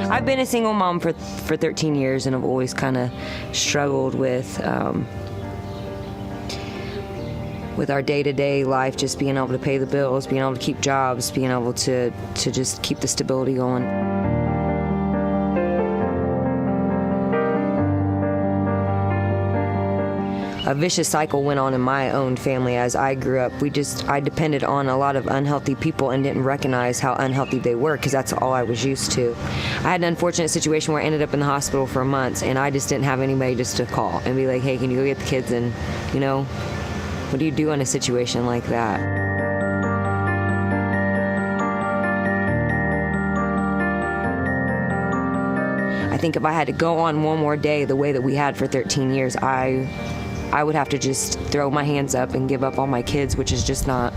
I've been a single mom for 13 years, and I've always kind of struggled with our day-to-day life, just being able to pay the bills, being able to keep jobs, being able to just keep the stability going. A vicious cycle went on in my own family as I grew up. I depended on a lot of unhealthy people and didn't recognize how unhealthy they were because that's all I was used to. I had an unfortunate situation where I ended up in the hospital for months, and I just didn't have anybody just to call and be like, hey, can you go get the kids? And, what do you do in a situation like that? I think if I had to go on one more day the way that we had for 13 years, I would have to just throw my hands up and give up on my kids, which is just not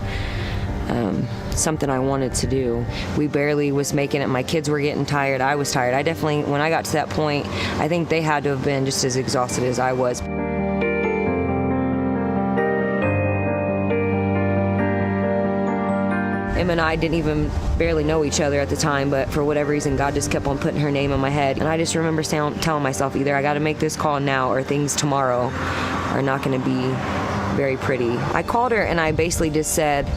something I wanted to do. We barely was making it. My kids were getting tired. I was tired. I definitely, when I got to that point, I think they had to have been just as exhausted as I was. Em and I didn't even barely know each other at the time, but for whatever reason, God just kept on putting her name in my head. And I just remember telling myself, either I got to make this call now or things tomorrow are not going to be very pretty. I called her and I basically just said,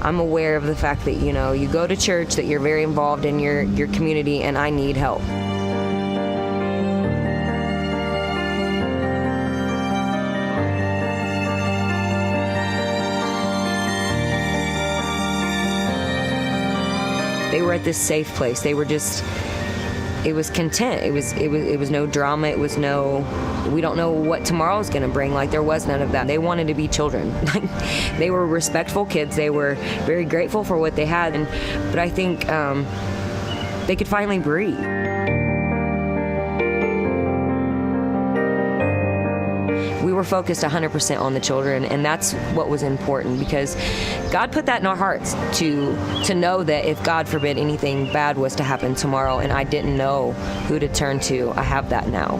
I'm aware of the fact that, you go to church, that you're very involved in your community, and I need help. They were at this safe place. They were just, it was content. It was no drama. It was no, we don't know what tomorrow's going to bring. Like, there was none of that. They wanted to be children. They were respectful kids. They were very grateful for what they had. But I think they could finally breathe. We were focused 100% on the children, and that's what was important, because God put that in our hearts to know that if, God forbid, anything bad was to happen tomorrow and I didn't know who to turn to, I have that now.